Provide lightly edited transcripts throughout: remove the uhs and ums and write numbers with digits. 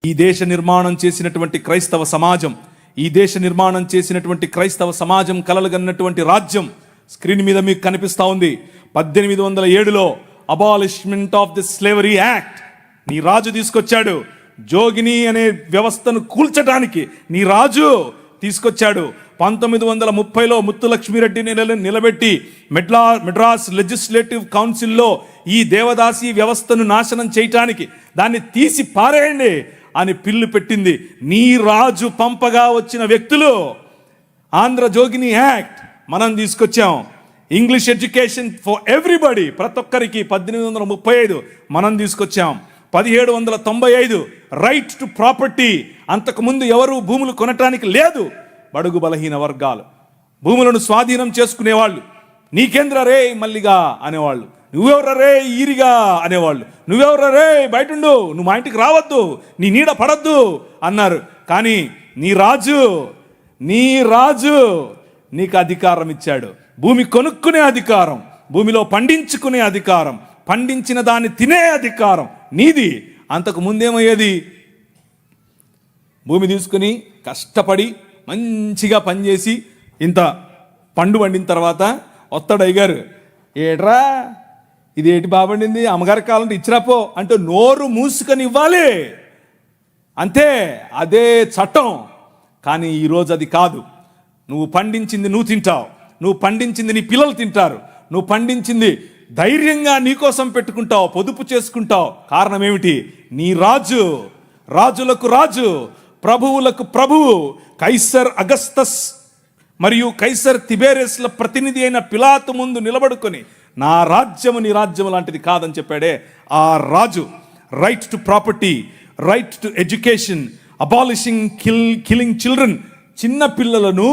ఈ దేశ నిర్మాణం చేసినటువంటి క్రైస్తవ సమాజం, ఈ దేశ నిర్మాణం చేసినటువంటి క్రైస్తవ సమాజం కలలుగన్నటువంటి రాజ్యం స్క్రీన్ మీద మీకు కనిపిస్తూ ఉంది. 1807లో abolishment of the slavery act నీ రాజు తీసుకొచ్చాడు. జోగిని అనే వ్యవస్థను కూల్చడానికి నీ రాజు తీసుకొచ్చాడు. 1930లో ముత్తులక్ష్మిరెడ్డిని నిలబెట్టి మెడ్రాస్ లెజిస్లేటివ్ కౌన్సిల్లో ఈ దేవదాసి వ్యవస్థను నాశనం చేయటానికి దాన్ని తీసి పారేయండి అని పిల్లు పెట్టింది. నీ రాజు పంపగా వచ్చిన వ్యక్తులు ఆంధ్ర జోగిని యాక్ట్ మనం తీసుకొచ్చాం. ఇంగ్లీష్ ఎడ్యుకేషన్ ఫర్ ఎవ్రీబడి, ప్రతి ఒక్కరికి 1835 మనం తీసుకొచ్చాం. 1795 రైట్ టు ప్రాపర్టీ, అంతకుముందు ఎవరు భూములు కొనటానికి లేదు. బడుగు బలహీన వర్గాలు భూములను స్వాధీనం చేసుకునేవాళ్ళు. నీకేంద్ర రే మల్లిగా అనేవాళ్ళు, నువ్వెవర రే ఈరిగా అనేవాళ్ళు, నువ్వెవర రే బయటుండు, నువ్వు మా ఇంటికి రావద్దు, నీ నీడ పడద్దు అన్నారు. కానీ నీ రాజు నీకు అధికారం ఇచ్చాడు. భూమి కొనుక్కునే అధికారం, భూమిలో పండించుకునే అధికారం, పండించిన దాన్ని తినే అధికారం నీది. అంతకు ముందేమయ్యేది, భూమి తీసుకుని కష్టపడి మంచిగా పనిచేసి ఇంత పండు పండిన తర్వాత వస్తాడు అయ్యగారు, ఏట్రా ఇది ఏటి బాబండింది, అమ్మగారికి కావాలంటే ఇచ్చిరాపో అంటే నోరు మూసుకొని ఇవ్వాలి అంతే. అదే చట్టం. కానీ ఈరోజు అది కాదు. నువ్వు పండించింది నువ్వు తింటావు, నువ్వు పండించింది నీ పిల్లలు తింటారు, నువ్వు పండించింది ధైర్యంగా నీకోసం పెట్టుకుంటావు, పొదుపు చేసుకుంటావు. కారణం ఏమిటి? నీ రాజు, రాజులకు రాజు, ప్రభువులకు ప్రభువు, కైసర్ అగస్తస్ మరియు కైసర్ తిబేరియస్ల ప్రతినిధి అయిన పిలాతు ముందు నిలబడుకొని నా రాజ్యము నీ రాజ్యము లాంటిది కాదని చెప్పాడే ఆ రాజు. Right to property, right to education, abolishing killing children. చిన్న పిల్లలను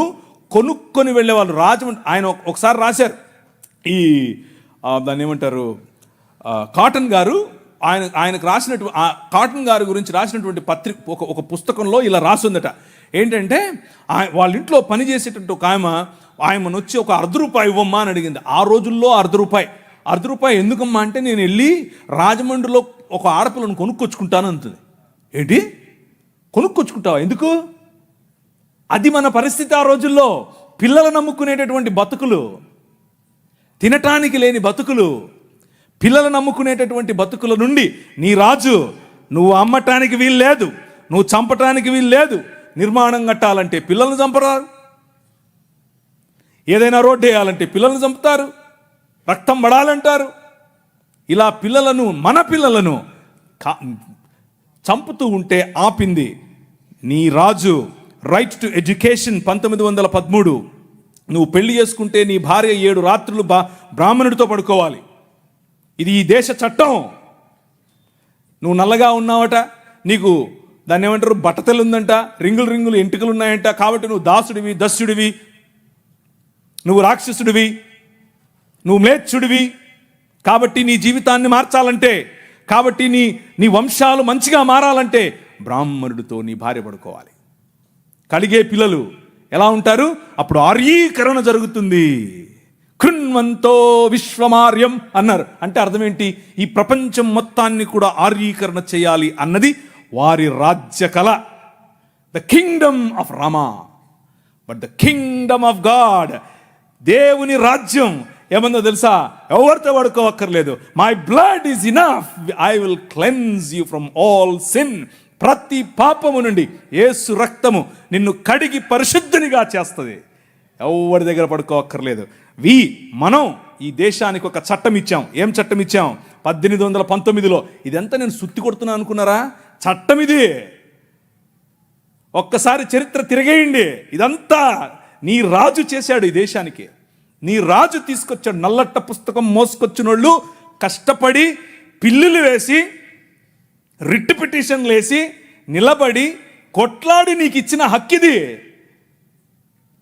కొనుక్కొని వెళ్ళేవాళ్ళు. రాజమండ్రి ఆయన ఒకసారి రాశారు, ఈ దాన్ని ఏమంటారు, కాటన్ గారు ఆయనకు రాసినట్టు కాటన్ గారి గురించి రాసినటువంటి ఒక పుస్తకంలో ఇలా రాసుందట. ఏంటంటే వాళ్ళ ఇంట్లో పనిచేసేటట్టు ఒక ఆయమను వచ్చి ఒక ₹1/2 ఇవ్వమ్మా అని అడిగింది. ఆ రోజుల్లో ₹1/2 ఎందుకమ్మా అంటే, నేను వెళ్ళి రాజమండ్రిలో ఒక ఆడపిల్లను కొనుక్కొచ్చుకుంటాను అంటుంది. ఏంటి కొనుక్కొచ్చుకుంటావా? ఎందుకు? అది మన పరిస్థితి ఆ రోజుల్లో. పిల్లలు నమ్ముకునేటటువంటి బతుకులు, తినటానికి లేని బతుకులు, పిల్లలు నమ్ముకునేటటువంటి బతుకుల నుండి నీ రాజు, నువ్వు అమ్మటానికి వీలు లేదు, నువ్వు చంపటానికి వీలు లేదు. నిర్మాణం కట్టాలంటే పిల్లల్ని చంపరారు, ఏదైనా రోడ్డు వేయాలంటే పిల్లల్ని చంపుతారు, రక్తం పడాలంటారు. ఇలా పిల్లలను, మన పిల్లలను చంపుతూ ఉంటే ఆపింది నీ రాజు. Right to education 1913. నువ్వు పెళ్లి చేసుకుంటే నీ భార్య 7 రాత్రులు బ్రాహ్మణుడితో పడుకోవాలి. ఇది ఈ దేశ చట్టం. నువ్వు నల్లగా ఉన్నావట, నీకు దాన్ని ఏమంటారు బట్టతలు ఉందంట, రింగులు ఎంటుకలు ఉన్నాయంట, కాబట్టి నువ్వు దాసుడివి, దస్యుడివి, నువ్వు రాక్షసుడివి, నువ్వు మ్లేచ్ఛుడివి. కాబట్టి నీ జీవితాన్ని మార్చాలంటే, కాబట్టి నీ వంశాలు మంచిగా మారాలంటే బ్రాహ్మణుడితో నీ భార్య పడుకోవాలి. కలిగే పిల్లలు ఎలా ఉంటారు? అప్పుడు ఆర్యీకరణ జరుగుతుంది. కృణ్వంతో విశ్వమార్యం అన్నారు. అంటే అర్థం ఏంటి? ఈ ప్రపంచం మొత్తాన్ని కూడా ఆర్యీకరణ చేయాలి అన్నది వారి రాజ్య కళ. The kingdom of Rama, but the kingdom of God, దేవుని రాజ్యం ఏమన్నా తెలుసా? ఎవరితో పడుకోవక్కర్లేదు. My blood is enough, I will cleanse you from all sin. ప్రతి పాపము నుండి యేసు రక్తము నిన్ను కడిగి పరిశుద్ధునిగా చేస్తుంది. ఎవరి దగ్గర పడుకోవక్కర్లేదు. మనం ఈ దేశానికి ఒక చట్టం ఇచ్చాం. ఏం చట్టం ఇచ్చాం? 1819లో. ఇదంతా నేను సుత్తి కొడుతున్నా అనుకున్నారా? చట్టం ఇది. ఒక్కసారి చరిత్ర తిరగేయండి. ఇదంతా నీ రాజు చేశాడు ఈ దేశానికి. నీ రాజు తీసుకొచ్చాడు. నల్లట్ట పుస్తకం మోసుకొచ్చినోళ్ళు కష్టపడి పిల్లులు వేసి, రిట్ పిటిషన్లు వేసి, నిలబడి కొట్లాడి నీకు ఇచ్చిన హక్కిది.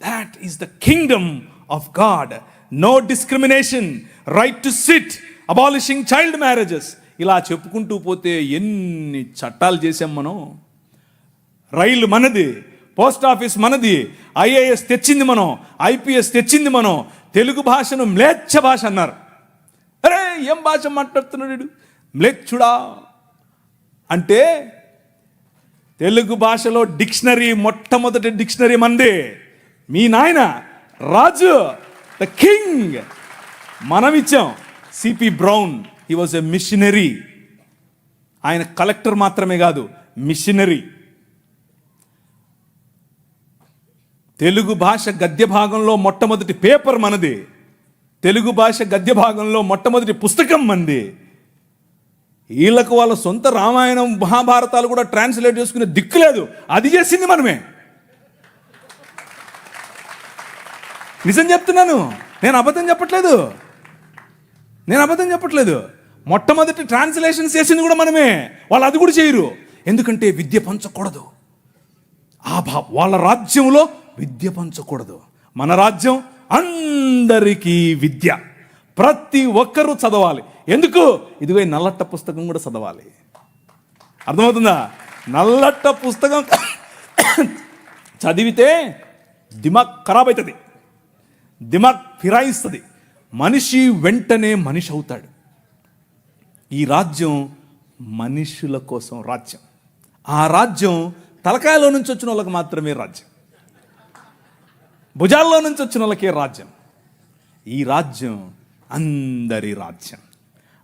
That is the kingdom of God. No discrimination, right to sit, abolishing child marriages. ఇలా చెప్పుకుంటూ పోతే ఎన్ని చట్టాలు చేసాం మనం. రైలు మనది, పోస్ట్ ఆఫీస్ మనది, IAS తెచ్చింది మనం, IPS తెచ్చింది మనం. తెలుగు భాషను మ్లేచ్ఛ భాష అన్నారు. అరే ఏం భాష మాట్లాడుతున్నాడు మ్లేచ్ఛుడా అంటే తెలుగు భాషలో డిక్షనరీ, మొట్టమొదటి డిక్షనరీ మంది. మీ నాయన రాజు, ద కింగ్, మనమిచ్చాం. CP Brown, he was a missionary. ఆయన కలెక్టర్ మాత్రమే కాదు, మిషనరీ. తెలుగు భాష గద్య భాగంలో మొట్టమొదటి పేపర్ మనది. తెలుగు భాష గద్య భాగంలో మొట్టమొదటి పుస్తకం మంది. వీళ్ళకు వాళ్ళ సొంత రామాయణం, మహాభారతాలు కూడా ట్రాన్స్లేట్ చేసుకునే దిక్కు లేదు. అది చేసింది మనమే. నిజం చెప్తున్నాను, నేను అబద్ధం చెప్పట్లేదు. మొట్టమొదటి ట్రాన్స్లేషన్ చేసింది కూడా మనమే. వాళ్ళు అది కూడా చేయరు. ఎందుకంటే విద్య పంచకూడదు. వాళ్ళ రాజ్యంలో విద్య పంచకూడదు. మన రాజ్యం అందరికీ విద్య, ప్రతి ఒక్కరూ చదవాలి. ఎందుకు? ఇదిగో నల్లట్ట పుస్తకం కూడా చదవాలి. అర్థమవుతుందా? నల్లట్ట పుస్తకం చదివితే దిమాగ్ ఖరాబ్ అవుతుంది, దిమాగ్ ఫిరాయిస్తుంది, మనిషి వెంటనే మనిషి అవుతాడు. ఈ రాజ్యం మనుషుల కోసం రాజ్యం. ఆ రాజ్యం తలకాయలో నుంచి వచ్చిన వాళ్ళకి మాత్రమే రాజ్యం, భుజాల్లో నుంచి వచ్చిన వాళ్ళకే రాజ్యం. ఈ రాజ్యం అందరి రాజ్యం,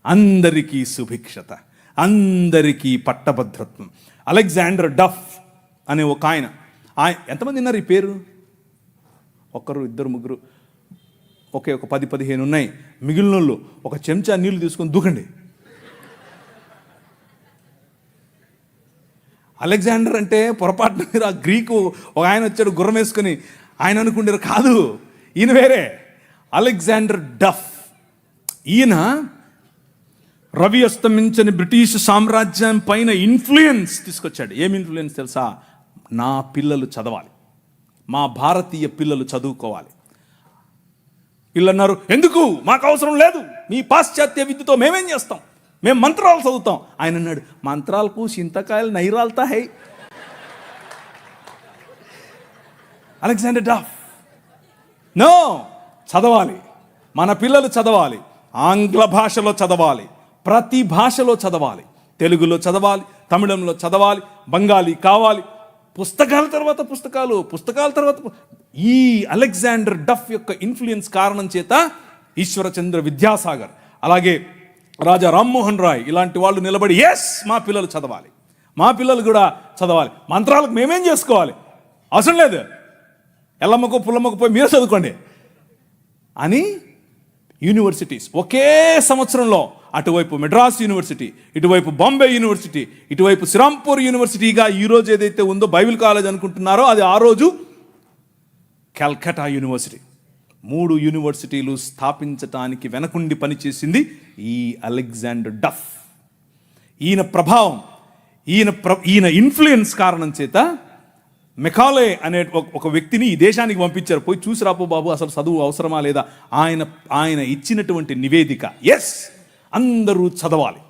అందరికీ సుభిక్షత, అందరికీ పట్టభద్రత్వం. అలెగ్జాండర్ డఫ్ అనే ఒక ఆయన ఎంతమంది ఉన్నారు ఈ పేరు? ఒకరు, ఇద్దరు, ముగ్గురు, ఒక 10-15 ఉన్నాయి. మిగిలిన వాళ్ళు ఒక చెంచా నీళ్లు తీసుకొని దూకండి. అలెగ్జాండర్ అంటే పొరపాటున మీరు ఆ గ్రీకు ఒక ఆయన వచ్చాడు గుర్రం వేసుకొని, ఆయన అనుకుంటారు, కాదు, ఈయన వేరే. అలెగ్జాండర్ డఫ్. ఈయన రవి అస్తమించని బ్రిటిష్ సామ్రాజ్యం పైన ఇన్ఫ్లుయెన్స్ తీసుకొచ్చాడు. ఏం ఇన్ఫ్లుయెన్స్ తెలుసా? నా పిల్లలు చదవాలి, మా భారతీయ పిల్లలు చదువుకోవాలి. వీళ్ళు అన్నారు, ఎందుకు, మాకు అవసరం లేదు, మీ పాశ్చాత్య విద్యతో మేమేం చేస్తాం, మేము మంత్రాలు చదువుతాం. ఆయన అన్నాడు, మంత్రాలకు చింతకాయలు నైరాల్తా హై. అలెగ్జాండర్ డఫ్, నో, చదవాలి, మన పిల్లలు చదవాలి, ఆంగ్ల భాషలో చదవాలి, ప్రతి భాషలో చదవాలి, తెలుగులో చదవాలి, తమిళంలో చదవాలి, బెంగాలీ కావాలి, పుస్తకాల తర్వాత పుస్తకాలు, పుస్తకాల తర్వాత. ఈ అలెగ్జాండర్ డఫ్ యొక్క ఇన్ఫ్లుయెన్స్ కారణం చేత ఈశ్వరచంద్ర విద్యాసాగర్, అలాగే రాజా రామ్మోహన్ రాయ్ ఇలాంటి వాళ్ళు నిలబడి, ఎస్, మా పిల్లలు చదవాలి, మా పిల్లలు కూడా చదవాలి, మంత్రాలకు మేమేం చేసుకోవాలి, అవసరం లేదు, ఎల్లమ్మకు పుల్లమ్మకు పోయి మీరు చదువుకోండి అని యూనివర్సిటీస్ ఒకే సంవత్సరంలో అటువైపు మెడ్రాస్ యూనివర్సిటీ, ఇటువైపు బాంబే యూనివర్సిటీ, ఇటువైపు శ్రీరాంపూర్ యూనివర్సిటీగా ఈరోజు ఏదైతే ఉందో బైబిల్ కాలేజ్ అనుకుంటున్నారో అది ఆ రోజు కల్కటా యూనివర్సిటీ. 3 యూనివర్సిటీలు స్థాపించటానికి వెనకుండి పనిచేసింది ఈ అలెగ్జాండర్ డఫ్. ఈయన ప్రభావం, ఈయన ఇన్ఫ్లుయెన్స్ కారణం చేత మెకాలే అనే ఒక వ్యక్తిని ఈ దేశానికి పంపించారు. పోయి చూసి రాపో బాబు, అసలు చదువు అవసరమా లేదా. ఆయన ఇచ్చినటువంటి నివేదిక, ఎస్, అందరూ చదవాలి.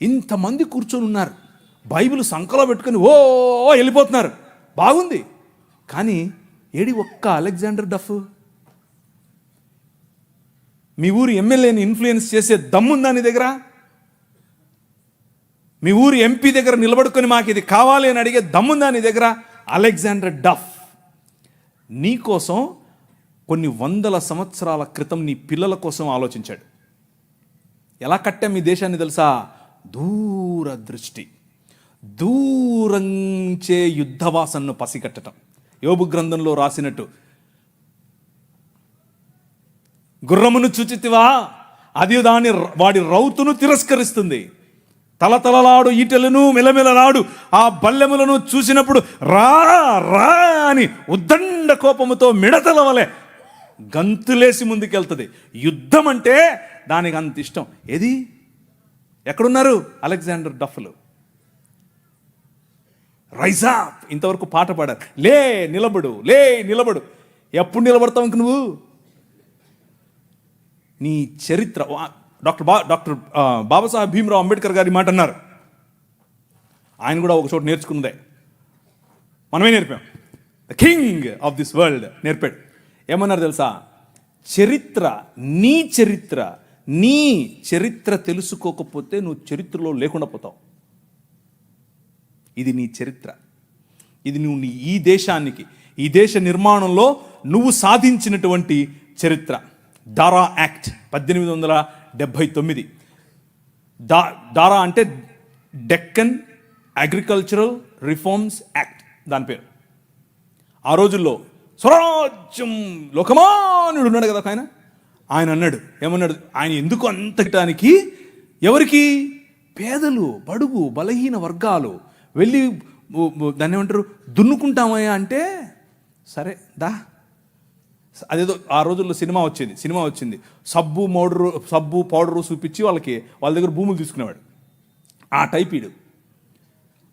ఇంతమంది కూర్చొని ఉన్నారు, బైబిల్ సంకలో పెట్టుకొని ఓ వెళ్ళిపోతున్నారు, బాగుంది. కానీ ఏడి ఒక్క అలెగ్జాండర్ డఫ్? మీ ఊరి ఎమ్మెల్యేని ఇన్ఫ్లుయెన్స్ చేసే దమ్ముందా నీ దగ్గర? మీ ఊరి ఎంపీ దగ్గర నిలబడుకొని మాకు ఇది కావాలి అని అడిగే దమ్ముందా నీ దగ్గర? అలెగ్జాండర్ డఫ్ నీ కోసం కొన్ని 100 సంవత్సరాల క్రితం నీ పిల్లల కోసం ఆలోచించాడు. ఎలా కట్టాం మీ దేశాన్ని తెలుసా? దూరదృష్టి, దూరంచే యుద్ధవాసనను పసిగట్టడం. యోబు గ్రంథంలో రాసినట్టు, గుర్రమును చూచితివా, అది వాడి రౌతును తిరస్కరిస్తుంది, తలతలలాడు ఈటెలను మెలమెలలాడు ఆ బల్లెములను చూసినప్పుడు రా రా అని ఉద్దండ కోపముతో మిడతల వలె గంతులేసి ముందుకెళ్తుంది. యుద్ధం అంటే దానికి అంత ఇష్టం. ఏది, ఎక్కడున్నారు అలెగ్జాండర్ డఫ్లు? రైజ్ అప్, ఇంతవరకు పాట పాడారు, లే నిలబడు, లే నిలబడు. ఎప్పుడు నిలబడతావు ఇంక నువ్వు? నీ చరిత్ర. డాక్టర్ బాబాసాహెబ్ భీమ్రావ్ అంబేద్కర్ గారి మాట అన్నారు. ఆయన కూడా ఒక చోట నేర్చుకున్నదే, మనమే నేర్పాం. The king of this world నేర్పాడు. ఏమన్నారు తెలుసా? చరిత్ర, నీ చరిత్ర తెలుసుకోకపోతే నువ్వు చరిత్రలో లేకుండా పోతావు. ఇది నీ చరిత్ర. ఇది నువ్వు ఈ దేశానికి, ఈ దేశ నిర్మాణంలో నువ్వు సాధించినటువంటి చరిత్ర. దారా యాక్ట్ 1879. దారా అంటే డెక్కన్ అగ్రికల్చరల్ రిఫార్మ్స్ యాక్ట్ దాని పేరు. ఆ రోజుల్లో స్వరాజ్యం లోకమానుడు ఉన్నాడు కదా ఆయన అన్నాడు, ఏమన్నాడు, ఆయన ఎందుకు అంతటానికి, ఎవరికి? పేదలు, బడుగు, బలహీన వర్గాలు వెళ్ళి దాన్ని ఏమంటారు, దున్నుకుంటామయ్యా అంటే, సరే దా. అదేదో ఆ రోజుల్లో సినిమా వచ్చింది, సబ్బు పౌడరు చూపించి వాళ్ళ దగ్గర భూములు తీసుకునేవాడు. ఆ టైప్ ఈడు.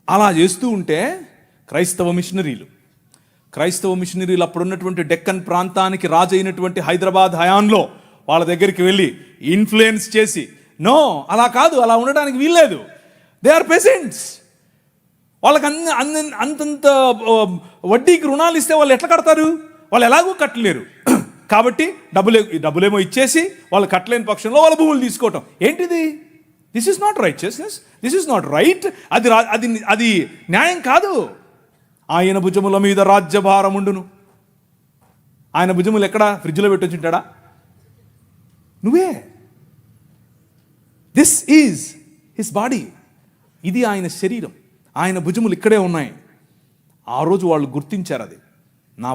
అలా చేస్తూ ఉంటే క్రైస్తవ మిషనరీలు అప్పుడున్నటువంటి డెక్కన్ ప్రాంతానికి రాజు అయినటువంటి హైదరాబాద్ హయాంలో వాళ్ళ దగ్గరికి వెళ్ళి ఇన్ఫ్లుయెన్స్ చేసి, నో అలా కాదు, అలా ఉండడానికి వీల్లేదు, దే ఆర్ పెసెంట్స్, వాళ్ళకి అంతంత వడ్డీకి రుణాలు ఇస్తే వాళ్ళు ఎట్లా కడతారు, వాళ్ళు ఎలాగూ కట్టలేరు. కాబట్టి డబ్బులేమో ఇచ్చేసి వాళ్ళు కట్టలేని పక్షంలో వాళ్ళ భూములు తీసుకోవటం ఏంటిది? This is not righteousness, this is not right. అది న్యాయం కాదు. ఆయన భుజముల మీద రాజ్యభారముండును. ఆయన భుజములు ఎక్కడ? ఫ్రిడ్జ్లో పెట్టొచ్చుంటాడా? నువ్వే. This is his body. ఇది ఆయన శరీరం, ఆయన భుజములు ఇక్కడే ఉన్నాయి. ఆ రోజు వాళ్ళు గుర్తించారు, అది నా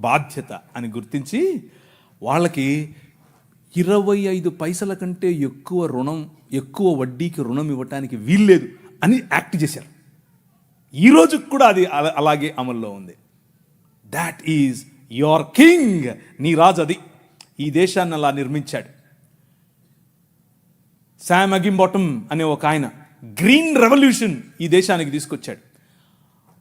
బాధ్యత అని గుర్తించి వాళ్ళకి 25 పైసల కంటే ఎక్కువ వడ్డీకి రుణం ఇవ్వటానికి వీల్లేదు అని యాక్ట్ చేశారు. ఈ రోజు కూడా అది అలాగే అమల్లో ఉంది. That is your king. నీ రాజు అది. ఈ దేశాన్ని అలా నిర్మించాడు. శామ్ అగింబాటమ్ అనే ఒక ఆయన గ్రీన్ రెవల్యూషన్ ఈ దేశానికి తీసుకొచ్చాడు.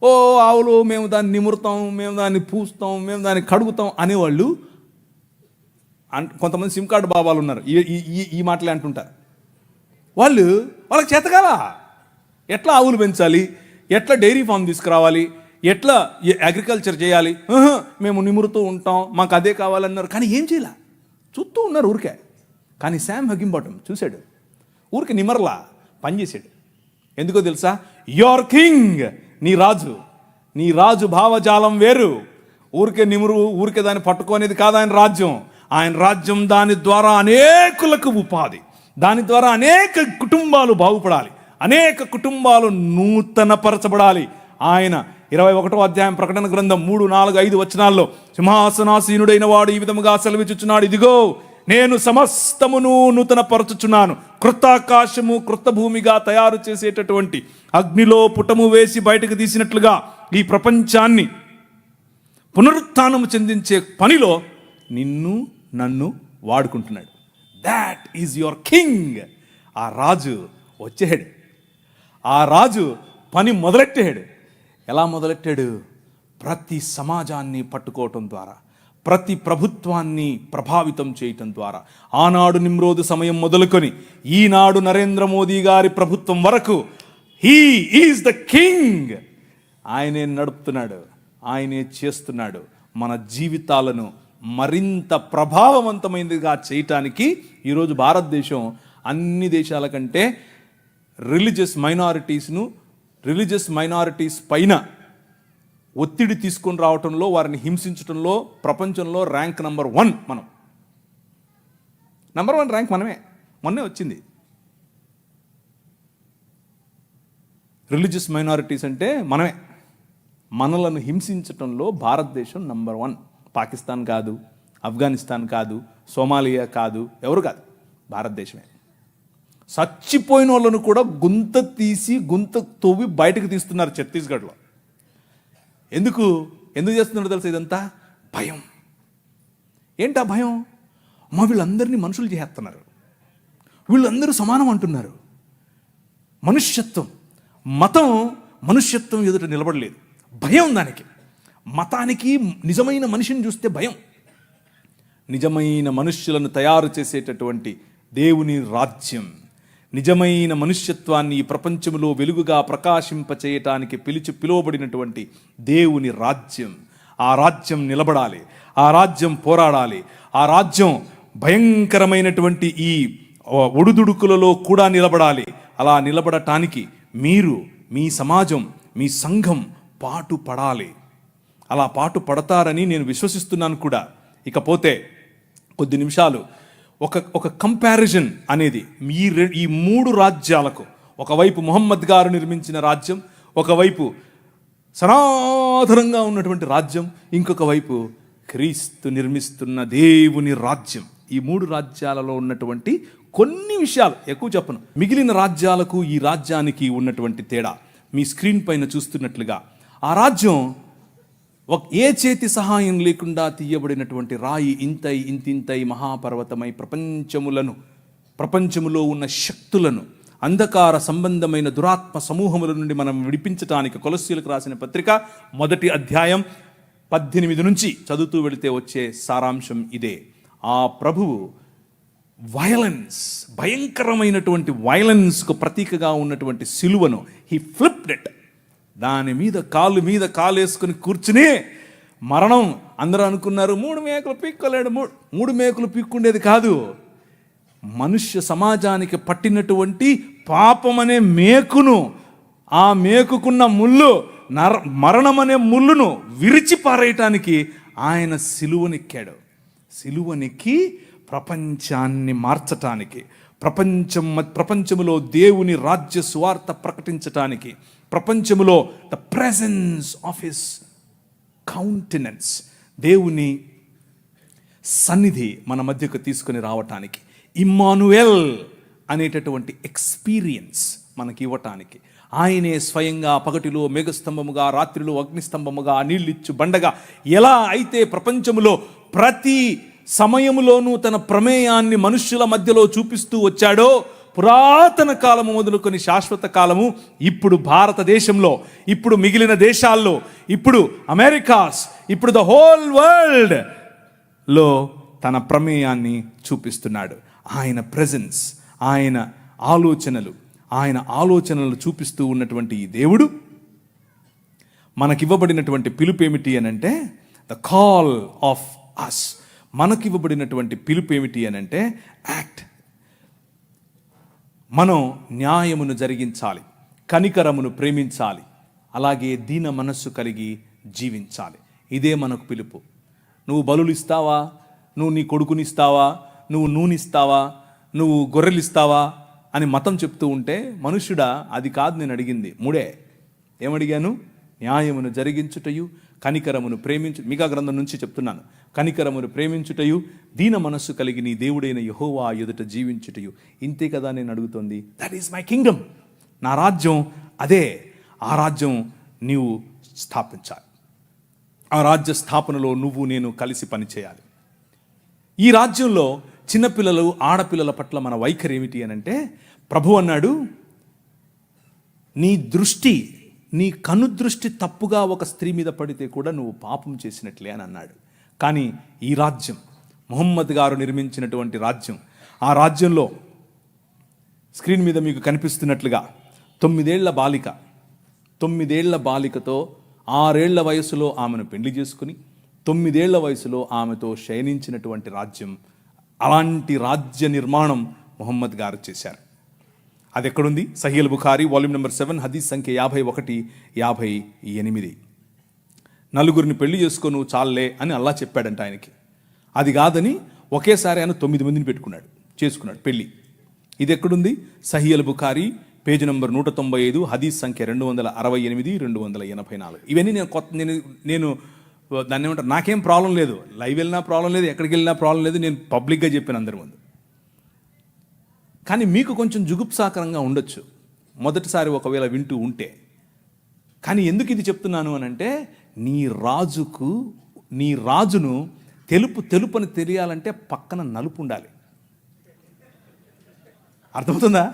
ఓ ఆవులు, మేము దాన్ని నిమురుతాం, మేము దాన్ని పూస్తాం, మేము దాన్ని కడుగుతాం అనేవాళ్ళు. కొంతమంది సిమ్ కార్డు బాబాలు ఉన్నారు, ఈ మాటలే అంటుంటారు. వాళ్ళకి చేతకాల ఎట్లా ఆవులు పెంచాలి, ఎట్లా డైరీ ఫామ్ తీసుకురావాలి, ఎట్లా అగ్రికల్చర్ చేయాలి, మేము నిమురుతూ ఉంటాం, మాకు అదే కావాలన్నారు. కానీ ఏం చేయాల, చూస్తూ ఉన్నారు ఊరికే. కానీ శామ్ అగింబాటమ్ చూశాడు, ఊరికి నిమర్లా పనిచేసాడు. ఎందుకో తెలుసా? యువర్ కింగ్, నీ రాజు భావజాలం వేరు. ఊరికే దాన్ని పట్టుకోనేది కాదు ఆయన రాజ్యం. దాని ద్వారా అనేకులకు ఉపాధి, దాని ద్వారా అనేక కుటుంబాలు బాగుపడాలి, అనేక కుటుంబాలు నూతనపరచబడాలి. ఆయన 21వ అధ్యాయం ప్రకటన గ్రంథం 3, 4, 5 వచనాల్లో సింహాసనాసీనుడైన వాడు ఈ విధముగా సెలవిచ్చుచున్నాడు, ఇదిగో నేను సమస్తమును నూతనపరచుచున్నాను, క్రొత్త ఆకాశము క్రొత్త భూమిగా తయారు చేసేటటువంటి అగ్నిలో పుటము వేసి బయటకు తీసినట్లుగా ఈ ప్రపంచాన్ని పునరుత్థానము చెందించే పనిలో నన్ను వాడుకుంటున్నాడు. That is your king. ఆ రాజు వచ్చాడు, ఆ రాజు పని మొదలెట్టాడు. ఎలా మొదలెట్టాడు? ప్రతి సమాజాన్ని పట్టుకోవటం ద్వారా, ప్రతి ప్రభుత్వాన్ని ప్రభావితం చేయటం ద్వారా. ఆనాడు నిమ్రోదు సమయం మొదలుకొని ఈనాడు నరేంద్ర మోదీ గారి ప్రభుత్వం వరకు హీ ఈజ్ ద కింగ్. ఆయనే నడుపుతున్నాడు, ఆయనే చేస్తున్నాడు. మన జీవితాలను మరింత ప్రభావవంతమైనదిగా చేయటానికి ఈరోజు భారతదేశం అన్ని దేశాల కంటే రిలీజియస్ మైనారిటీస్ పైన ఒత్తిడి తీసుకొని రావటంలో, వారిని హింసించడంలో ప్రపంచంలో ర్యాంక్ నంబర్ 1 మనం. నంబర్ 1 ర్యాంక్ మొన్నే వచ్చింది. రిలీజియస్ మైనారిటీస్ అంటే మనలను హింసించటంలో భారతదేశం నంబర్ 1. పాకిస్తాన్ కాదు, ఆఫ్ఘనిస్తాన్ కాదు, సోమాలియా కాదు, ఎవరు కాదు, భారతదేశమే. చచ్చిపోయిన వాళ్ళను కూడా గుంత తవ్వి బయటకు తీస్తున్నారు ఛత్తీస్గఢ్లో. ఎందుకు చేస్తున్నారో తెలుసా? ఇదంతా భయం. ఏంటా భయం? వీళ్ళందరినీ మనుషులు చేస్తున్నారు, వీళ్ళందరూ సమానం అంటున్నారు. మతం మనుష్యత్వం ఎదుట నిలబడలేదు. భయం దానికి. మతానికి నిజమైన మనిషిని చూస్తే భయం. నిజమైన మనుష్యులను తయారు చేసేటటువంటి దేవుని రాజ్యం, నిజమైన మనుష్యత్వాన్ని ఈ ప్రపంచంలో వెలుగుగా ప్రకాశింపచేయటానికి పిలువబడినటువంటి దేవుని రాజ్యం. ఆ రాజ్యం నిలబడాలి, ఆ రాజ్యం పోరాడాలి, ఆ రాజ్యం భయంకరమైనటువంటి ఈ ఒడుదుడుకులలో కూడా నిలబడాలి. అలా నిలబడటానికి మీరు మీ సమాజం, మీ సంఘం పాటు పడాలి. అలా పాటు పడతారని నేను విశ్వసిస్తున్నాను కూడా. ఇకపోతే కొద్ది నిమిషాలు ఒక కంపారిజన్ అనేది ఈ 3 రాజ్యాలకు, ఒకవైపు ముహమ్మద్ గారు నిర్మించిన రాజ్యం, ఒకవైపు సనాతనంగా ఉన్నటువంటి రాజ్యం, ఇంకొక వైపు క్రీస్తు నిర్మిస్తున్న దేవుని రాజ్యం. ఈ 3 రాజ్యాలలో ఉన్నటువంటి కొన్ని విషయాలు, ఎక్కువ చెప్పను, మిగిలిన రాజ్యాలకు ఈ రాజ్యానికి ఉన్నటువంటి తేడా మీ స్క్రీన్ పైన చూస్తున్నట్లుగా, ఆ రాజ్యం ఏ చేతి సహాయం లేకుండా తీయబడినటువంటి రాయి ఇంతింతై మహాపర్వతమై ప్రపంచములో ఉన్న శక్తులను, అంధకార సంబంధమైన దురాత్మ సమూహముల నుండి మనం విడిపించటానికి కొలస్సీలకు రాసిన పత్రిక 1వ అధ్యాయం 18 నుంచి చదువుతూ వెళితే వచ్చే సారాంశం ఇదే. ఆ ప్రభువు భయంకరమైనటువంటి వైలెన్స్కు ప్రతీకగా ఉన్నటువంటి సిలువను హీ ఫ్లిప్డ్ ఇట్. దాని మీద కాలు వేసుకుని కూర్చుని మరణం. అందరూ అనుకున్నారు 3 మేకులు పీక్కోలేడు. 3 మేకులు పీక్కుండేది కాదు, మనుష్య సమాజానికి పట్టినటువంటి పాపం అనే మేకును, ఆ మేకుకున్న ముళ్ళు, మరణం అనే ముళ్ళును విరిచి పారేయటానికి ఆయన సిలువనెక్కాడు. సిలువనెక్కి ప్రపంచాన్ని మార్చటానికి, ప్రపంచములో దేవుని రాజ్య సువార్త ప్రకటించటానికి, ప్రపంచములో the presence of his countenance, దేవుని సన్నిధి మన మధ్యకు తీసుకుని రావటానికి, ఇమ్మానుయేల్ అనేటటువంటి ఎక్స్పీరియన్స్ మనకి ఇవ్వటానికి, ఆయనే స్వయంగా పగటిలో మేఘస్తంభముగా, రాత్రిలో అగ్నిస్తంభముగా, నీళ్ళిచ్చు బండగా ఎలా అయితే ప్రపంచములో ప్రతి సమయములోనూ తన ప్రమేయాన్ని మనుష్యుల మధ్యలో చూపిస్తూ వచ్చాడో, పురాతన కాలము మొదలుకొని శాశ్వత కాలము, ఇప్పుడు భారతదేశంలో, ఇప్పుడు మిగిలిన దేశాల్లో, ఇప్పుడు అమెరికాస్, ఇప్పుడు ద హోల్ వరల్డ్ లో తన ప్రమేయాన్ని చూపిస్తున్నాడు. ఆయన ప్రెజెన్స్, ఆయన ఆలోచనలు చూపిస్తూ ఉన్నటువంటి ఈ దేవుడు మనకివ్వబడినటువంటి పిలుపు ఏమిటి అనంటే ద కాల్ ఆఫ్ అస్. మనకివ్వబడినటువంటి పిలుపు ఏమిటి అనంటే యాక్ట్. మనం న్యాయమును జరిగించాలి, కనికరమును ప్రేమించాలి, అలాగే దీన మనస్సు కలిగి జీవించాలి. ఇదే మనకు పిలుపు. నువ్వు బలులు ఇస్తావా, నువ్వు నీ కొడుకునిస్తావా, నువ్వు నూనె నువ్వు గొర్రెలిస్తావా అని మతం చెప్తూ ఉంటే, మనుష్యుడా అది కాదు నేను అడిగింది. 3 ఏమడిగాను? న్యాయమును జరిగించుటయు, కనికరమును మీకా గ్రంథం నుంచి చెప్తున్నాను. కనికరమును ప్రేమించుటయు, దీన మనస్సు కలిగి నీ దేవుడైన యెహోవా ఎదుట జీవించుటయు. ఇంతే కదా నేను అడుగుతోంది. That is my Kingdom. నా రాజ్యం అదే. ఆ రాజ్యం నీవు స్థాపించాలి. ఆ రాజ్య స్థాపనలో నువ్వు నేను కలిసి పనిచేయాలి. ఈ రాజ్యంలో చిన్నపిల్లలు, ఆడపిల్లల పట్ల మన వైఖరి ఏమిటి అనంటే, ప్రభు అన్నాడు, నీ కనుదృష్టి తప్పుగా ఒక స్త్రీ మీద పడితే కూడా నువ్వు పాపం చేసినట్లే అని అన్నాడు. కానీ ఈ రాజ్యం, ముహమ్మద్ గారు నిర్మించినటువంటి రాజ్యం, ఆ రాజ్యంలో స్క్రీన్ మీద మీకు కనిపిస్తున్నట్లుగా 9 ఏళ్ల బాలికతో 6 ఏళ్ల వయసులో ఆమెను పెళ్లి చేసుకుని 9 ఏళ్ల వయసులో ఆమెతో శయనించినటువంటి రాజ్యం. అలాంటి రాజ్య నిర్మాణం ముహమ్మద్ గారు చేశారు. అది ఎక్కడుంది? సహీహ్ బుఖారీ వాల్యూమ్ నెంబర్ 7 హదీస్ సంఖ్య 51, 58. 4 పెళ్లి చేసుకోను చాలే అని అల్లా చెప్పాడంట ఆయనకి. అది కాదని ఒకేసారి ఆయన 9 మందిని చేసుకున్నాడు పెళ్లి. ఇది ఎక్కడుంది? సహీహ్ బుఖారీ పేజీ నంబర్ 195 హదీస్ సంఖ్య 268, 284. ఇవన్నీ నేను దాన్ని ఏమంటారు, నాకేం ప్రాబ్లం లేదు, లైవ్ వెళ్ళినా ప్రాబ్లం లేదు, ఎక్కడికి వెళ్ళినా ప్రాబ్లం లేదు, నేను పబ్లిక్గా చెప్పాను అందరి ముందు. కానీ మీకు కొంచెం జుగుప్సాకరంగా ఉండొచ్చు మొదటిసారి ఒకవేళ వింటూ ఉంటే. కానీ ఎందుకు ఇది చెప్తున్నాను అనంటే, నీ రాజును తెలుపని తెలియాలంటే పక్కన నలుపు ఉండాలి. అర్థమవుతుందా?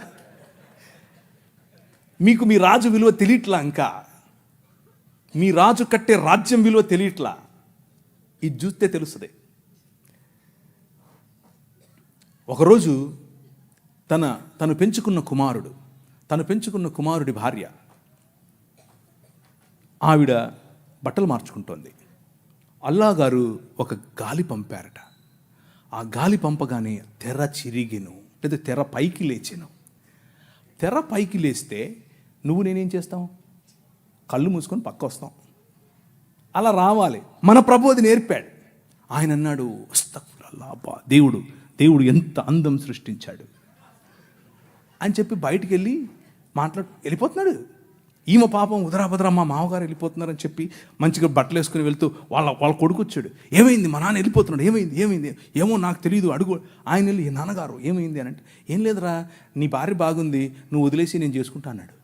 మీకు మీ రాజు విలువ తెలియట్లా, ఇంకా మీ రాజు కట్టే రాజ్యం విలువ తెలియట్లా. ఇది చూస్తే తెలుస్తుంది. ఒకరోజు తను పెంచుకున్న కుమారుడి భార్య, ఆవిడ బట్టలు మార్చుకుంటోంది. అల్లా గారు ఒక గాలి పంపారట. ఆ గాలి పంపగానే తెర చిరిగెను, లేదా తెర పైకి లేచెను. తెర పైకి లేస్తే నువ్వు నేనేం చేస్తాం? కళ్ళు మూసుకొని పక్క వస్తాం. అలా రావాలి. మన ప్రభు అది నేర్పాడు. ఆయన అన్నాడు, అస్తగ్ఫిరుల్లాహ్, దేవుడు ఎంత అందం సృష్టించాడు అని చెప్పి బయటికి వెళ్ళి వెళ్ళిపోతున్నాడు. ఈమె పాపం ఉదరాభద్ర మా మామగారు వెళ్ళిపోతున్నారని చెప్పి మంచిగా బట్టలు వేసుకుని వెళ్తూ వాళ్ళ కొడుకు వచ్చాడు. ఏమైంది, మా నాన్న వెళ్ళిపోతున్నాడు, ఏమైంది ఏమో నాకు తెలియదు, అడుగు. ఆయన వెళ్ళి, నాన్నగారు ఏమైంది అని అంటే, ఏం లేదురా, నీ భార్య బాగుంది, నువ్వు వదిలేసి నేను చేసుకుంటా అన్నాడు.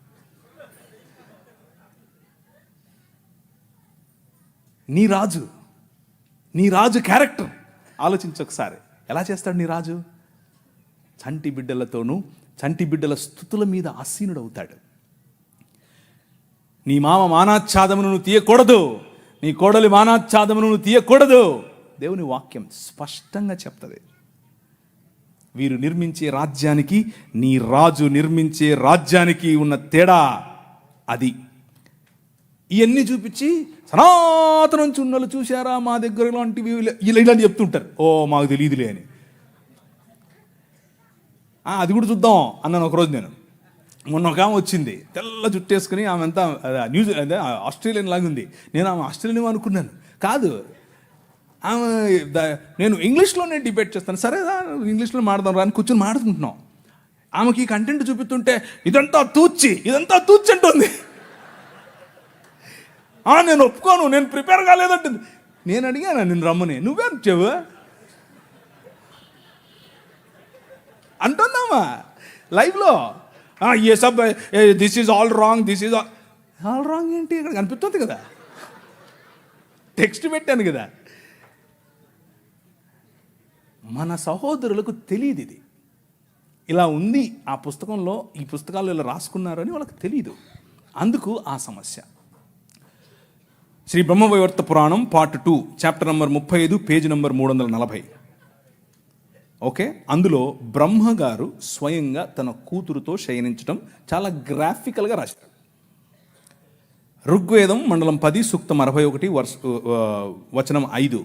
నీ రాజు క్యారెక్టర్ ఆలోచించు ఒకసారి. ఎలా చేస్తాడు నీ రాజు? చంటి బిడ్డలతోనూ చంటి బిడ్డల స్తుతుల మీద ఆసీనుడు అవుతాడు. నీ మామ మానాచ్ఛాదమును నువ్వు తీయకూడదు, నీ కోడలి మానాచ్ఛాదమును నువ్వు తీయకూడదు. దేవుని వాక్యం స్పష్టంగా చెప్తుంది. వీరు నిర్మించే రాజ్యానికి, నీ రాజు నిర్మించే రాజ్యానికి ఉన్న తేడా అది. ఇవన్నీ చూపించి సనాతనం నుంచి ఉన్నోళ్ళు చూశారా మా దగ్గర ఇలాంటివి ఇలాంటి చెప్తుంటారు. ఓ మాకు తెలియదులే అని. అది కూడా చూద్దాం అన్నాను ఒకరోజు నేను. మొన్న ఒక ఆమె వచ్చింది, తెల్ల జుట్టేసుకుని, ఆమె అంతా అదే ఆస్ట్రేలియన్ లాగా ఉంది. నేను ఆమె ఆస్ట్రేలియన్ అనుకున్నాను. కాదు, ఆమె నేను ఇంగ్లీష్లోనే డిబేట్ చేస్తాను. సరే ఇంగ్లీష్లో మాడదాం రా అని కూర్చొని మాడుకుంటున్నాం. ఆమెకి ఈ కంటెంట్ చూపిస్తుంటే ఇదంతా తూచి అంటుంది. నేను ఒప్పుకోను, నేను ప్రిపేర్ కాలేదంటుంది. నేను అడిగాను, నేను రమ్మని, నువ్వేం చెవు అంటుందామా లైవ్లో. ఏ సబ్ దిస్ ఈజ్ ఆల్ రాంగ్ ఏంటి, ఇక్కడ కనిపిస్తుంది కదా, టెక్స్ట్ పెట్టాను కదా. మన సహోదరులకు తెలియదు ఇది ఇలా ఉంది, ఆ పుస్తకంలో ఈ పుస్తకాలు ఇలా రాసుకున్నారు అని వాళ్ళకి తెలియదు. అందుకు ఆ సమస్య. శ్రీ బ్రహ్మవైవర్త పురాణం part 2 chapter number 35 page number 340. Okay, అందులో బ్రహ్మగారు స్వయంగా తన కూతురుతో శయనించడం చాలా గ్రాఫికల్గా రాశారు. ఋగ్వేదం మండలం 10 సూక్తం 61 వచనం 5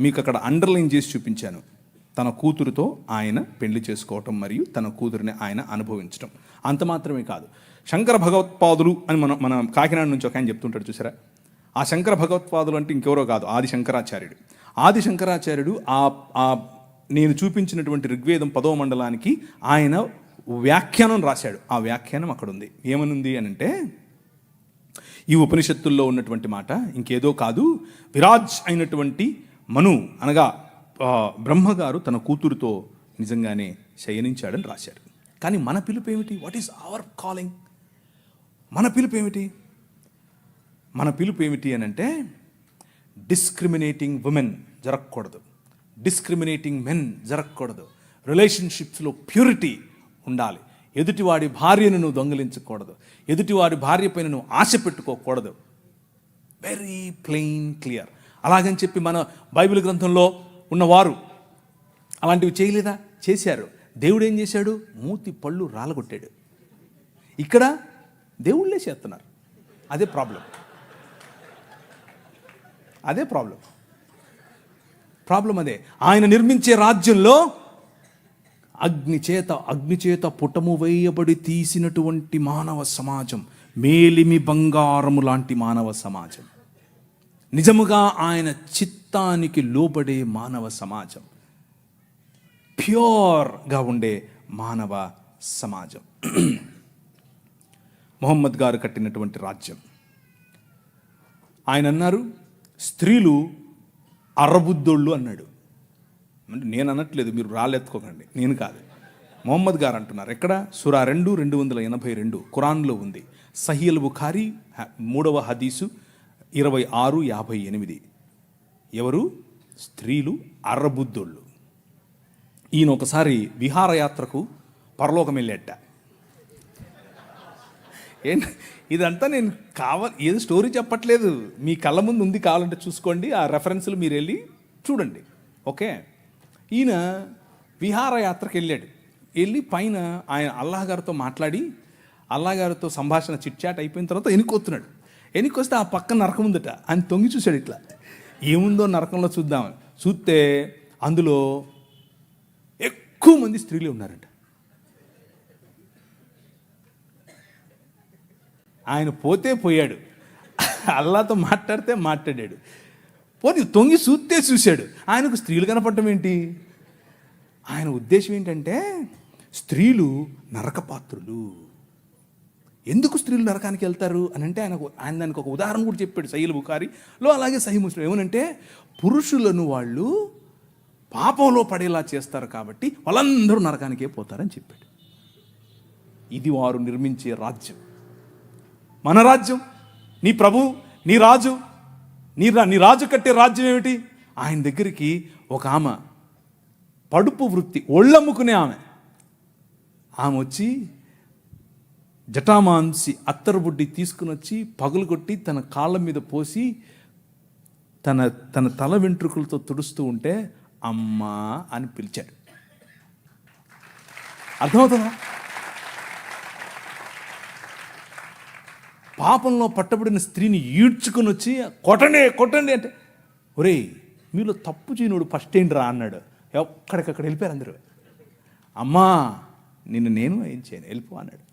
మీకు అక్కడ అండర్లైన్ చేసి చూపించాను. తన కూతురుతో ఆయన పెళ్లి చేసుకోవటం మరియు తన కూతురిని ఆయన అనుభవించడం. అంత మాత్రమే కాదు, శంకర భగవత్పాదులు అని మన కాకినాడ నుంచి ఒక ఆయన చెప్తుంటాడు చూసారా. ఆ శంకర భగవత్పాదులు అంటే ఇంకెవరో కాదు, ఆది శంకరాచార్యుడు నేను చూపించినటువంటి ఋగ్వేదం 10వ మండలానికి ఆయన వ్యాఖ్యానం రాశాడు. ఆ వ్యాఖ్యానం అక్కడ ఉంది. ఏమనుంది అని అంటే, ఈ ఉపనిషత్తుల్లో ఉన్నటువంటి మాట ఇంకేదో కాదు, విరాజ్ అయినటువంటి మను అనగా బ్రహ్మగారు తన కూతురుతో నిజంగానే శయనించాడని రాశాడు. కానీ మన పిలుపు ఏమిటి? What is our calling? మన పిలుపు ఏమిటి అని అంటే, డిస్క్రిమినేటింగ్ ఉమెన్ జరగకూడదు, డిస్క్రిమినేటింగ్ మెన్ జరగకూడదు, రిలేషన్షిప్స్లో ప్యూరిటీ ఉండాలి, ఎదుటివాడి భార్యను నువ్వు దొంగిలించకూడదు, ఎదుటివాడి భార్య పైన నువ్వు ఆశ పెట్టుకోకూడదు. Very plain clear. అలాగని చెప్పి మన బైబిల్ గ్రంథంలో ఉన్నవారు అలాంటివి చేయలేదా? చేశారు. దేవుడు ఏం చేశాడు? మూతి పళ్ళు రాలగొట్టాడు. ఇక్కడ దేవుళ్ళే చేస్తున్నారు. అదే ప్రాబ్లం. అదే ఆయన నిర్మించే రాజ్యంలో అగ్నిచేత పుటము వేయబడి తీసినటువంటి మానవ సమాజం, మేలిమి బంగారము లాంటి మానవ సమాజం, నిజముగా ఆయన చిత్తానికి లోబడే మానవ సమాజం, ప్యూర్గా ఉండే మానవ సమాజం. మొహమ్మద్ గారు కట్టినటువంటి రాజ్యం. ఆయన అన్నారు, స్త్రీలు అర్రబుద్దోళ్ళు అన్నాడు. అంటే నేను అనట్లేదు, మీరు రాళ్ళెత్తుకోకండి, నేను కాదు, మొహమ్మద్ గారు అంటున్నారు. ఎక్కడ? సూరా 2:282 ఖురాన్లో ఉంది. సహీల్ బుఖారీ 3వ హదీసు 26:58. ఎవరు? స్త్రీలు అర్రబుద్దోళ్ళు. ఈయన ఒకసారి విహారయాత్రకు పరలోకం వెళ్ళేట. ఏంటి ఇదంతా? నేను ఏదో స్టోరీ చెప్పట్లేదు, మీ కళ్ళ ముందు ఉంది, కావాలంటే చూసుకోండి, ఆ రెఫరెన్స్లు మీరు వెళ్ళి చూడండి. ఓకే, ఈయన విహారయాత్రకు వెళ్ళి పైన ఆయన అల్లాహ్ గారితో మాట్లాడి, అల్లాహ్ గారితో సంభాషణ చిట్చాట్ అయిపోయిన తర్వాత ఎనికొస్తే ఆ పక్కన నరకం ఉందట. ఆయన తొంగి చూశాడు, ఇట్లా ఏముందో నరకంలో చూద్దామని. చూస్తే అందులో ఎక్కువ మంది స్త్రీలే ఉన్నారంట. ఆయన పోతే పోయాడు, అల్లాతో మాట్లాడితే మాట్లాడాడు, పోతే తొంగి చూస్తే చూశాడు. ఆయనకు స్త్రీలు కనపడటం ఏంటి? ఆయన ఉద్దేశం ఏంటంటే స్త్రీలు నరకపాత్రులు. ఎందుకు స్త్రీలు నరకానికి వెళ్తారు అని అంటే ఆయన దానికి ఒక ఉదాహరణ కూడా చెప్పాడు సహీహ్ బుఖారీలో, అలాగే సహీహ్ ముస్లిం. ఏమనంటే పురుషులను వాళ్ళు పాపంలో పడేలా చేస్తారు కాబట్టి వాళ్ళందరూ నరకానికే పోతారని చెప్పాడు. ఇది వారు నిర్మించే రాజ్యం, మన రాజ్యం. నీ ప్రభు, నీ రాజు, నీ రాజు కట్టే రాజ్యం ఏమిటి? ఆయన దగ్గరికి ఒక ఆమె పడుపు వృత్తి, ఒళ్ళమ్ముకునే ఆమె వచ్చి జటామాంసి అత్తరుబుడ్డి తీసుకుని వచ్చి పగులు కొట్టి తన కాళ్ళ మీద పోసి తన తల వెంట్రుకలతో తుడుస్తూ ఉంటే అమ్మా అని పిలిచాడు. అర్థమవుతుందా? పాపంలో పట్టబడిన స్త్రీని ఈడ్చుకుని వచ్చి కొట్టండి అంటే, ఒరేయ్ మీలో తప్పు చేయనుడు ఫస్ట్ ఏంటి రా అన్నాడు. ఎక్కడికక్కడ వెళ్ళిపోయారు అందరూ. అమ్మా నేను ఏం చేయను, వెళ్ళిపో అన్నాడు.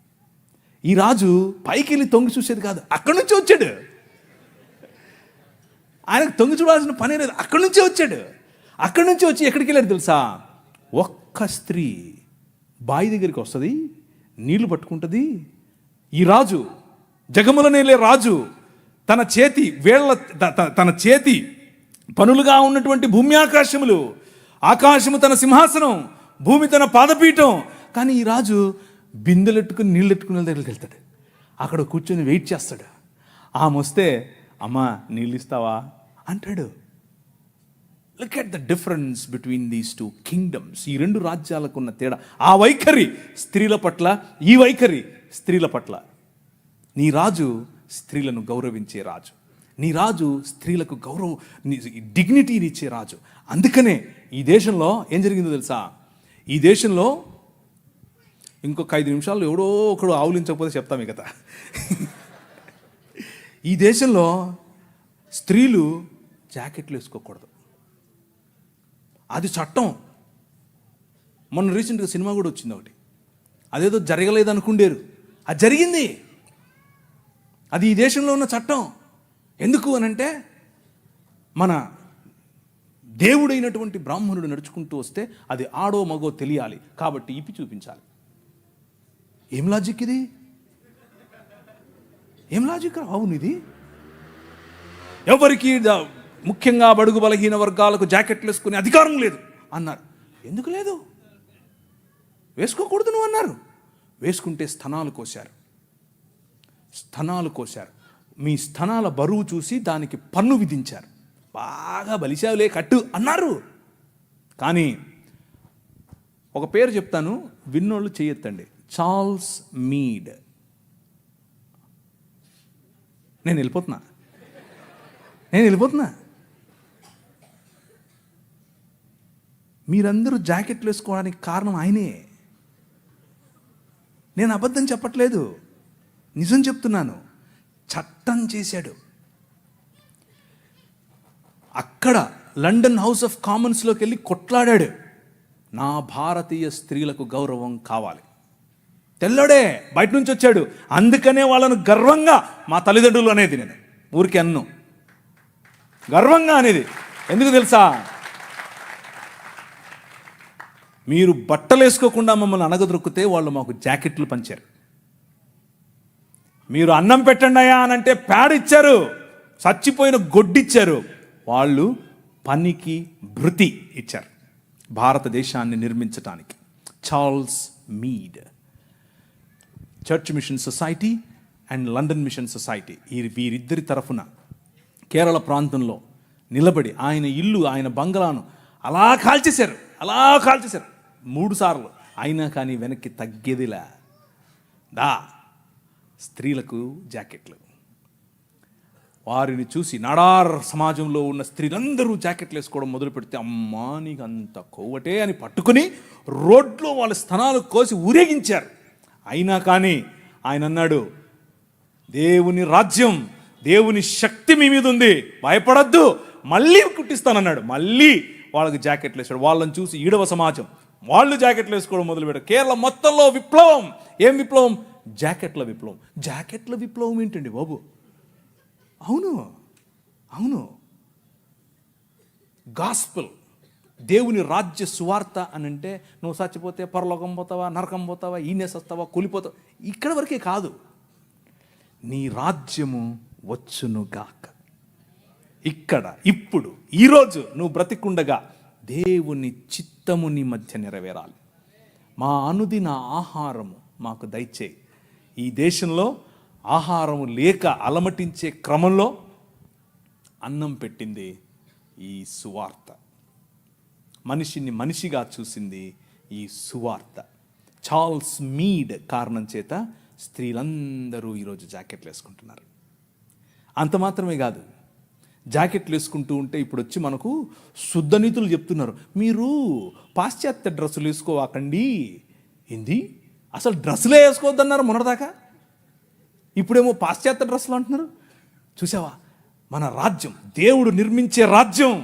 ఈ రాజు పైకి వెళ్ళి తొంగి చూసేది కాదు, అక్కడి నుంచి వచ్చాడు. ఆయనకు తొంగి చూడాల్సిన పని లేదు, అక్కడి నుంచే వచ్చాడు. అక్కడి నుంచి వచ్చి ఎక్కడికి వెళ్ళాడు తెలుసా? ఒక్క స్త్రీ బావి దగ్గరికి వస్తుంది, నీళ్లు పట్టుకుంటుంది. ఈ రాజు, జగములనేలే రాజు, తన చేతి పనులుగా ఉన్నటువంటి భూమి ఆకాశములు, ఆకాశము తన సింహాసనం, భూమి తన పాదపీఠం. కానీ ఈ రాజు బిందెలెట్టుకుని నీళ్ళెట్టుకునే దగ్గరికి వెళ్తాడు, అక్కడ కూర్చొని వెయిట్ చేస్తాడు. ఆమె వస్తే అమ్మా నీళ్ళు ఇస్తావా అంటాడు. Look at the difference between these two kingdoms. ఈ రెండు రాజ్యాలకు ఉన్న తేడా. ఆ వైఖరి స్త్రీల పట్ల, ఈ వైఖరి స్త్రీల పట్ల. నీ రాజు స్త్రీలను గౌరవించే రాజు, నీ రాజు స్త్రీలకు డిగ్నిటీనిచ్చే రాజు. అందుకనే ఈ దేశంలో ఏం జరిగిందో తెలుసా? ఈ దేశంలో ఇంకొక 5 నిమిషాలు ఎవడో ఒకడు ఆవులించకపోతే చెప్తాం ఈ కథ. ఈ దేశంలో స్త్రీలు జాకెట్లు వేసుకోకూడదు, అది చట్టం. మొన్న రీసెంట్గా సినిమా కూడా వచ్చింది ఒకటి, అదేదో జరగలేదు అనుకుండేరు, అది జరిగింది. అది ఈ దేశంలో ఉన్న చట్టం. ఎందుకు అనంటే మన దేవుడైనటువంటి బ్రాహ్మణుడు నడుచుకుంటూ వస్తే అది ఆడో మగో తెలియాలి కాబట్టి ఇప్పి చూపించాలి. ఏం లాజిక్ ఇది? ఏం లాజిక్? అవును, ఇది ఎవరికి ముఖ్యంగా బడుగు బలహీన వర్గాలకు జాకెట్లు వేసుకునే అధికారం లేదు అన్నారు. ఎందుకు లేదు? వేసుకోకూడదు నువ్వు అన్నారు. వేసుకుంటే స్తనాలు కోశారు. మీ స్తనాల బరువు చూసి దానికి పన్ను విధించారు. బాగా బలిశావులే కట్టు అన్నారు. కానీ ఒక పేరు చెప్తాను, విన్నోళ్ళు చెయ్యొద్దండి. Charles Mead. నేను వెళ్ళిపోతున్నా. మీరందరూ జాకెట్లు వేసుకోవడానికి కారణం ఆయనే. నేను అబద్ధం చెప్పట్లేదు, నిజం చెప్తున్నాను. చట్టం చేశాడు. అక్కడ లండన్ హౌస్ ఆఫ్ కామన్స్లోకి వెళ్ళి కొట్లాడాడు. నా భారతీయ స్త్రీలకు గౌరవం కావాలి. తెల్లోడే బయట నుంచి వచ్చాడు. అందుకనే వాళ్ళను గర్వంగా మా తల్లిదండ్రులు అనేది, నేను ఊరికి అన్ను గర్వంగా అనేది. ఎందుకు తెలుసా? మీరు బట్టలు వేసుకోకుండా మమ్మల్ని అనగదొరికితే వాళ్ళు మాకు జాకెట్లు పంచారు. మీరు అన్నం పెట్టండి అయ్యా అనంటే ప్యాడ్ ఇచ్చారు, చచ్చిపోయిన గొడ్డిచ్చారు. వాళ్ళు పనికి భృతి ఇచ్చారు భారతదేశాన్ని నిర్మించటానికి. Charles Mead, church mission society and London mission society, వీరిద్దరి తరఫున కేరళ ప్రాంతంలో నిలబడి ఆయన ఇల్లు, ఆయన బంగ్లాను అలా కాల్చేశారు 3 సార్లు. అయినా కానీ వెనక్కి తగ్గేదిలా. స్త్రీలకు జాకెట్లు. వారిని చూసి నాడార్ సమాజంలో ఉన్న స్త్రీలందరూ జాకెట్లు వేసుకోవడం మొదలు పెడితే, అమ్మా నీకు అంత కొవ్వటే అని పట్టుకుని రోడ్లో వాళ్ళ స్తనాలు కోసి ఊరేగించారు. అయినా కానీ ఆయన అన్నాడు, దేవుని రాజ్యం, దేవుని శక్తి మీ మీద ఉంది, భయపడద్దు, మళ్ళీ కుట్టిస్తానన్నాడు. మళ్ళీ వాళ్ళకి జాకెట్లు వేసాడు. వాళ్ళని చూసి ఈడవ సమాజం వాళ్ళు జాకెట్లు వేసుకోవడం మొదలుపెట్టారు. కేరళ మొత్తంలో విప్లవం. ఏం విప్లవం? జాకెట్ల విప్లవం. జాకెట్ల విప్లవం ఏంటండి బాబు? అవును, అవును, గాస్పెల్, దేవుని రాజ్య సువార్త అని అంటే నువ్వు చచ్చిపోతే పరలోకం పోతావా, నరకం పోతావా, ఈనేసొస్తావా, కూలిపోతావా, ఇక్కడ వరకే కాదు. నీ రాజ్యము వచ్చునుగాక, ఇక్కడ ఇప్పుడు ఈరోజు నువ్వు బ్రతికుండగా దేవుని చిత్తము నీ మధ్య నెరవేరాలి. మా అనుదిన ఆహారము మాకు దయచేయి. ఈ దేశంలో ఆహారము లేక అలమటించే క్రమంలో అన్నం పెట్టింది ఈ సువార్త. మనిషిని మనిషిగా చూసింది ఈ సువార్త. చార్ల్స్ మీడ్ కారణం చేత స్త్రీలందరూ ఈరోజు జాకెట్లు వేసుకుంటున్నారు. అంత మాత్రమే కాదు, జాకెట్లు వేసుకుంటూ ఉంటే ఇప్పుడు వచ్చి మనకు శుద్ధనీతులు చెప్తున్నారు. మీరు పాశ్చాత్య డ్రెస్సులు వేసుకోవాకండి. ఏంది, అసలు డ్రెస్సులే వేసుకోవద్దన్నారు మొన్నటిదాకా, ఇప్పుడేమో పాశ్చాత్య డ్రెస్సులు అంటున్నారు. చూసావా, మన రాజ్యం, దేవుడు నిర్మించే రాజ్యం,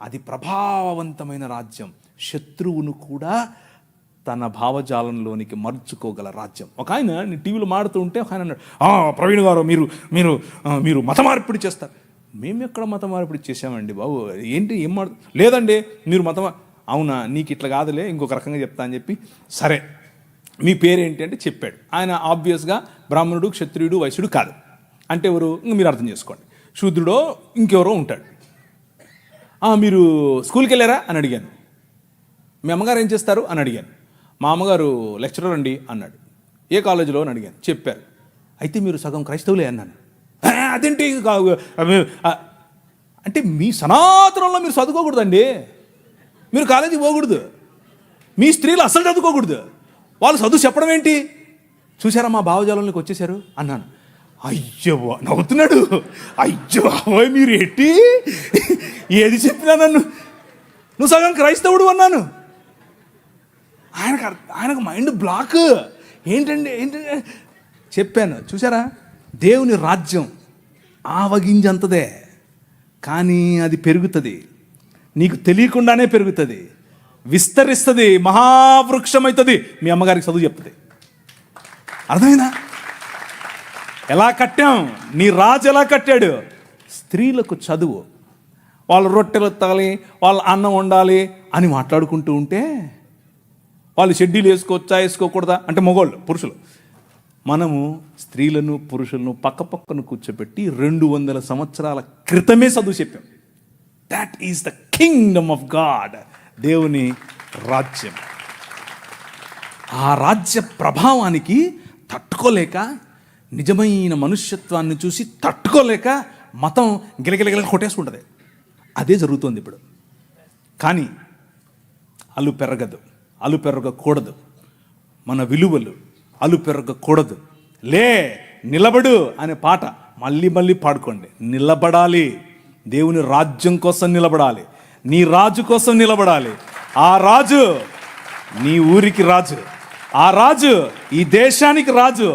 అది ప్రభావవంతమైన రాజ్యం. శత్రువును కూడా తన భావజాలంలోనికి మర్చుకోగల రాజ్యం. ఒక ఆయన నేను టీవీలో మాడుతూ ఉంటే ఒక ఆయన అన్నాడు, ప్రవీణ్ గారు మీరు మీరు మీరు మత మార్పిడి చేస్తారు. మేము ఎక్కడ మత మార్పిడి చేసామండి బాబు, ఏంటి ఏం లేదండి మీరు అవునా, నీకు ఇట్లా కాదులే, ఇంకొక రకంగా చెప్తా అని చెప్పి, సరే మీ పేరేంటి అంటే చెప్పాడు. ఆయన ఆబ్వియస్గా బ్రాహ్మణుడు, క్షత్రియుడు, వైశ్యుడు కాదు. అంటే ఎవరు, ఇంక మీరు అర్థం చేసుకోండి, శూద్రుడో ఇంకెవరో ఉంటాడు. మీరు స్కూల్కి వెళ్ళారా అని అడిగాను. మీ అమ్మగారు ఏం చేస్తారు అని అడిగాను. మా అమ్మగారు లెక్చరర్ అండి అన్నాడు. ఏ కాలేజీలో అని అడిగాను. చెప్పారు. అయితే మీరు సగం క్రైస్తవులే అన్నాను. అదేంటి అంటే మీ సనాతనంలో మీరు చదువుకోకూడదండి, మీరు కాలేజీకి పోకూడదు, మీ స్త్రీలు అసలు చదువుకోకూడదు, వాళ్ళు చదువు చెప్పడం ఏంటి, చూసారా మా భావజాలంలోకి వచ్చేసారు అన్నాను. అయ్యో నవ్వుతున్నాడు. అయ్యో మీరు ఎట్టి ఏది చెప్పినా నువ్వు సగం క్రైస్తవుడు అన్నాను. ఆయనకు మైండ్ బ్లాక్. ఏంటండి చెప్పాను. చూసారా, దేవుని రాజ్యం ఆవగింజంతదే, కానీ అది పెరుగుతుంది, నీకు తెలియకుండానే పెరుగుతుంది, విస్తరిస్తుంది, మహావృక్షం అవుతుంది. మీ అమ్మగారికి చదువు చెప్తుంది. అర్థమైందా? ఎలా కట్టాం, నీ రాజు ఎలా కట్టాడు? స్త్రీలకు చదువు, వాళ్ళు రొట్టెలు ఎత్తాలి, వాళ్ళు అన్నం వండాలి అని మాట్లాడుకుంటూ ఉంటే, వాళ్ళు షెడ్యూల్ వేసుకోవచ్చా వేసుకోకూడదా అంటే మగవాళ్ళు, పురుషులు, మనము స్త్రీలను పురుషులను పక్కపక్కను కూర్చోబెట్టి 200 సంవత్సరాల క్రితమే చదువు చెప్పాం. That is the kingdom of God, దేవుని రాజ్యం. ఆ రాజ్య ప్రభావానికి తట్టుకోలేక, నిజమైన మనుష్యత్వాన్ని చూసి తట్టుకోలేక మతం గిలగిలగిల కొట్టేసుకుంటుంది. అదే జరుగుతుంది ఇప్పుడు. కానీ అలు పెరగకూడదు. మన విలువలు అలు పెరగకూడదు. లే నిలబడు అనే పాట మళ్ళీ మళ్ళీ పాడుకోండి. నిలబడాలి, దేవుని రాజ్యం కోసం నిలబడాలి, నీ రాజు కోసం నిలబడాలి. ఆ రాజు నీ ఊరికి రాజు, ఆ రాజు ఈ దేశానికి రాజు.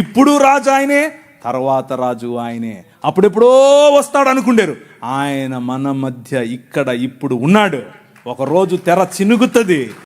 ఇప్పుడు రాజు ఆయనే, తర్వాత రాజు ఆయనే. అప్పుడెప్పుడో వస్తాడు అనుకుంటారు, ఆయన మన మధ్య ఇక్కడ ఇప్పుడు ఉన్నాడు. ఒకరోజు తెర చినుగుతుంది.